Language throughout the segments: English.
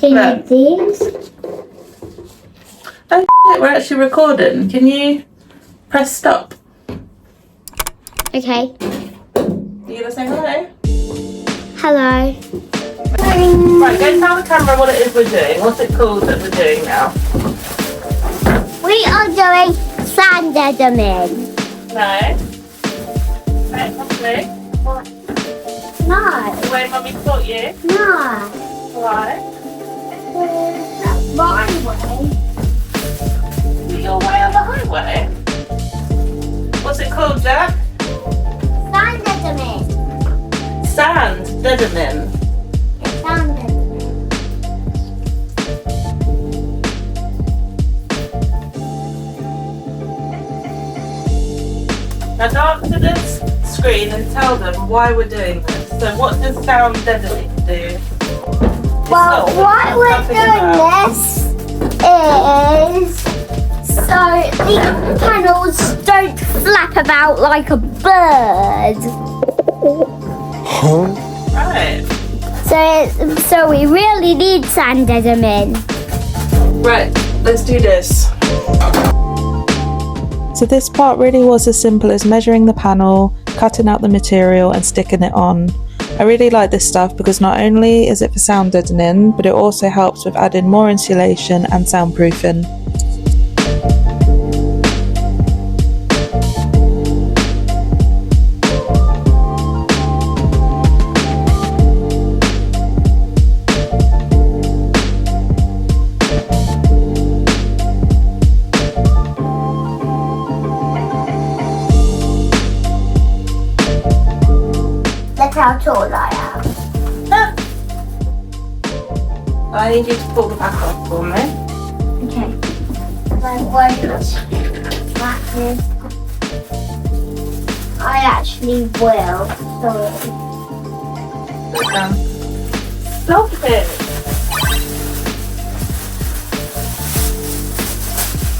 Can you these? Oh, we're actually recording. Can you press stop? Okay. You gonna say hello? Hello. Right, go tell the camera what it is we're doing. What's it called that we're doing now? We are doing sand dedeming. No. Right, properly. What? No. The way Mummy taught you. No. Why? That's my way. Your way on the highway. What's it called, Jack? Sand dedeming. Sand dedeming. Sand dedeming. Now go up to this screen and tell them why we're doing this. So what does sound deadening do? Well, why we're doing this is so the panels don't flap about like a bird. Right. So we really need sand dedeming. Right, let's do this. So this part really was as simple as measuring the panel, cutting out the material and sticking it on. I really like this stuff because not only is it for sound deadening, but it also helps with adding more insulation and soundproofing. Look how tall I am. I need you to pull the back off for me. Okay. I won't. I actually will. Sorry. Sit down. Stop it.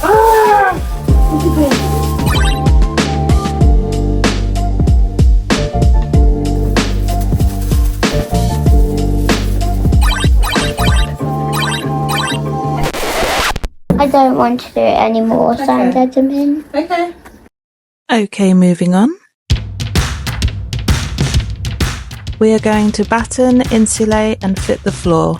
Ah! I don't want to do it anymore, sand dedeming. Okay. Okay, moving on. We are going to batten, insulate and fit the floor.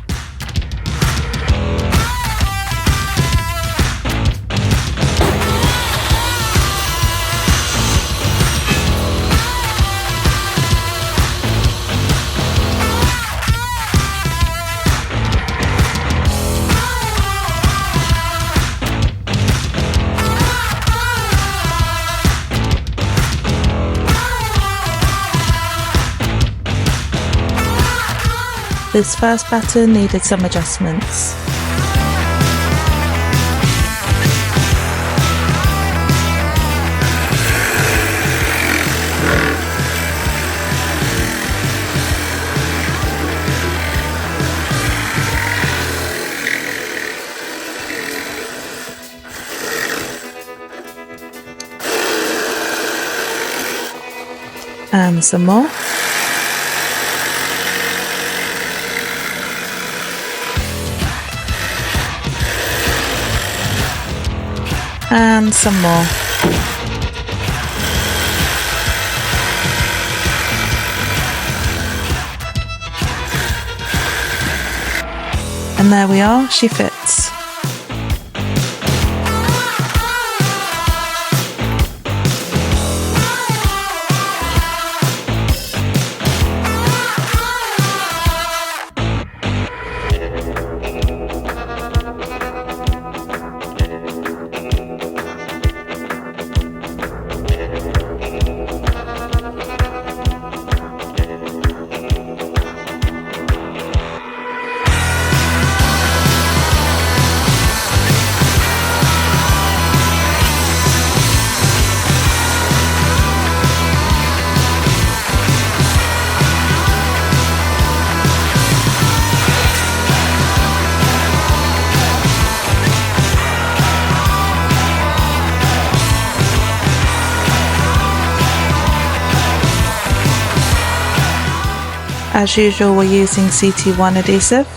This first batten needed some adjustments. And some more. And some more. And there we are, she fits. As usual, we're using CT1 adhesive.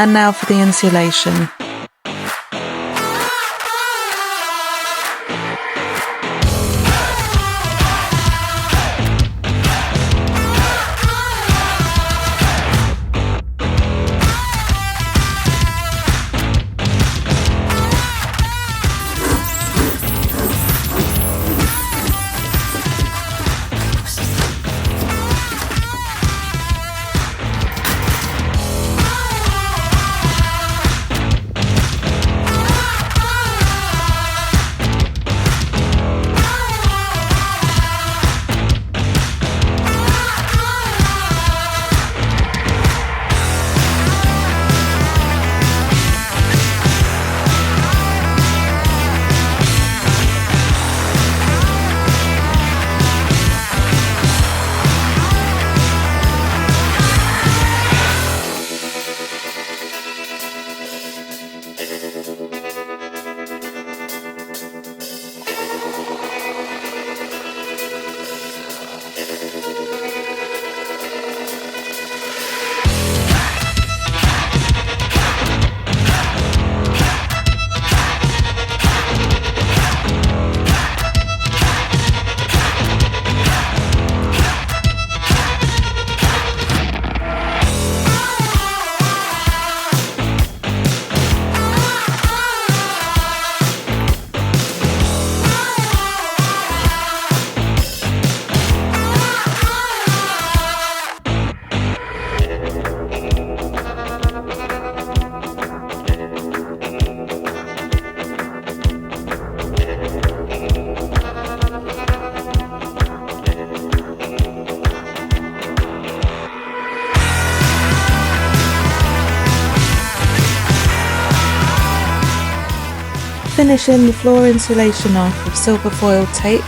And now for the insulation. Finishing the floor insulation off with silver foil tape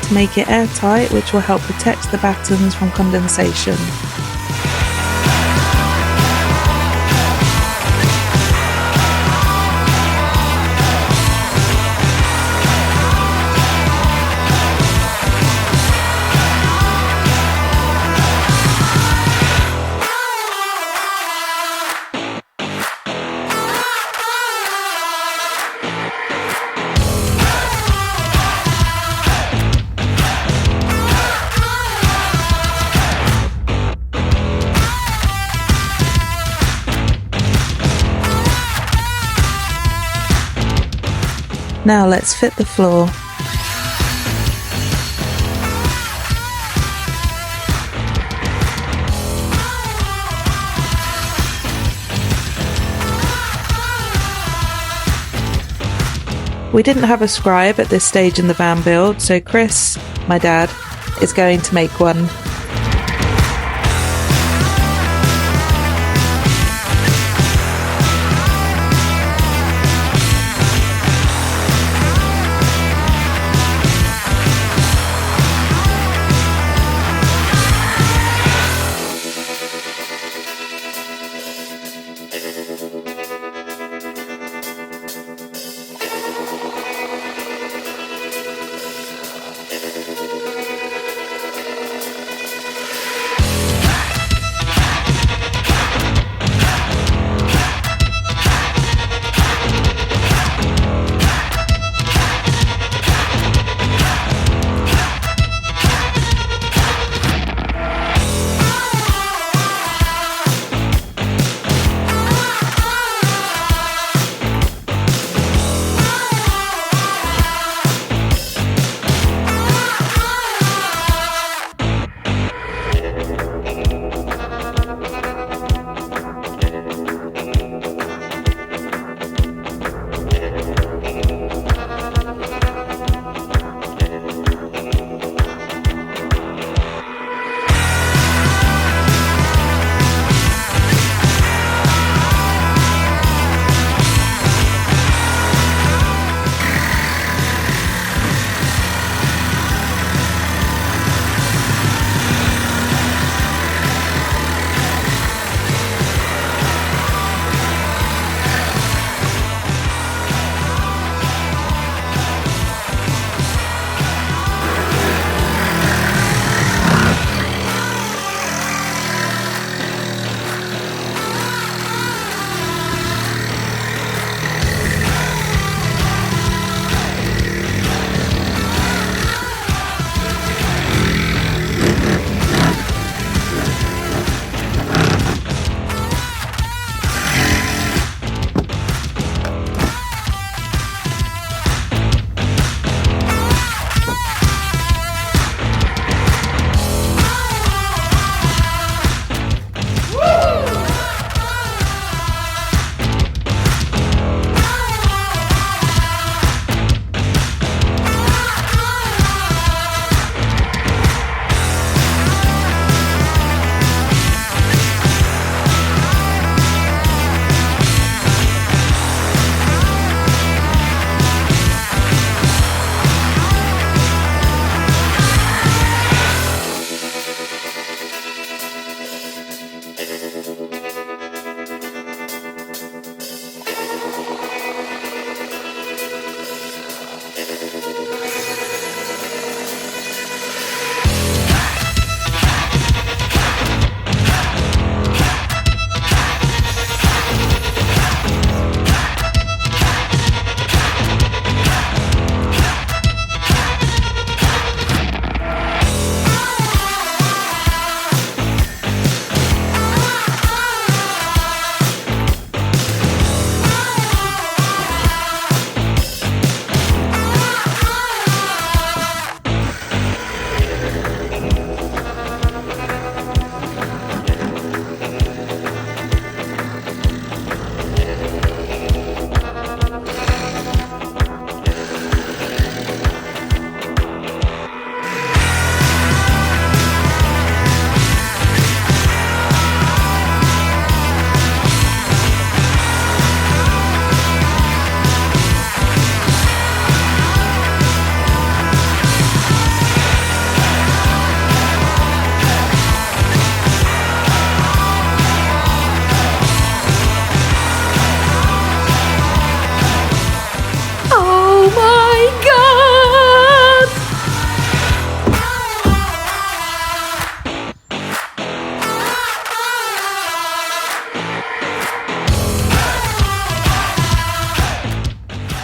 to make it airtight, which will help protect the battens from condensation. Now let's fit the floor. We didn't have a scribe at this stage in the van build, so Chris, my dad, is going to make one.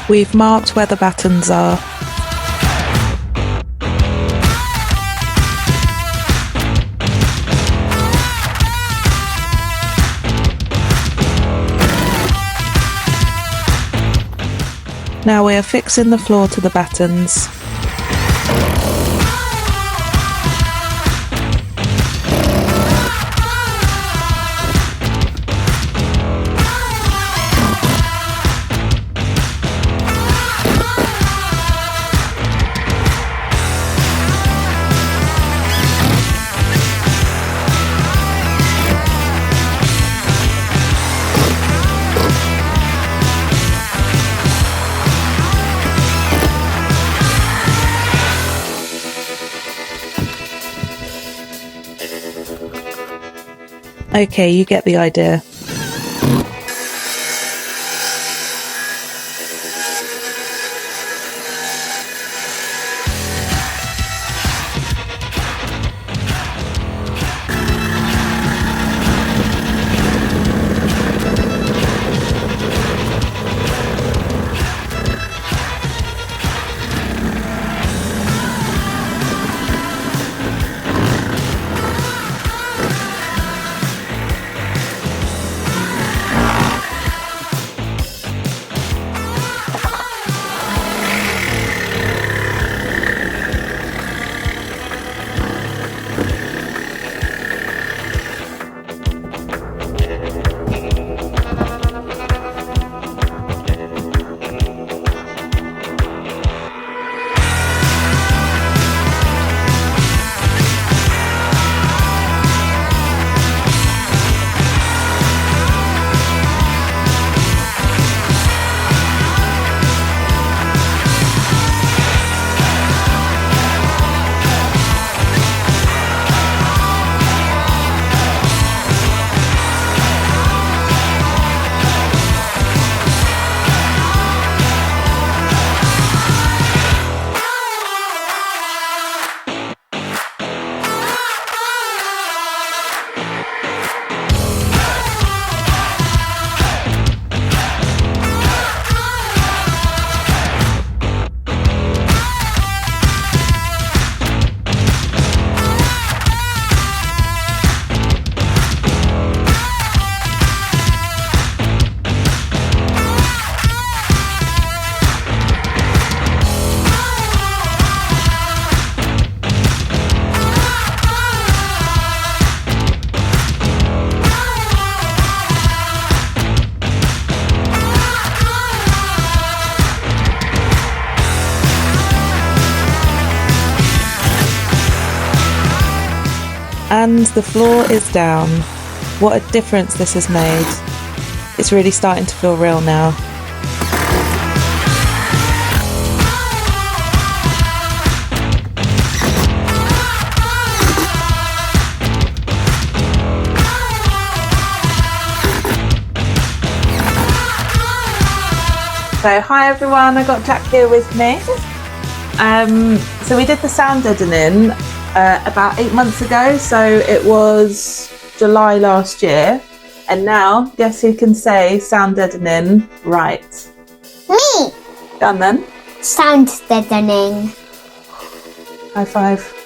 We've marked where the battens are. Now we are fixing the floor to the battens. Okay, you get the idea. And the floor is down. What a difference this has made. It's really starting to feel real now. So hi everyone, I got Jack here with me. So we did the sound deadening about 8 months ago, so it was July last year, and now guess who can say sound deadening right? Me! Done then. Sound deadening. High five.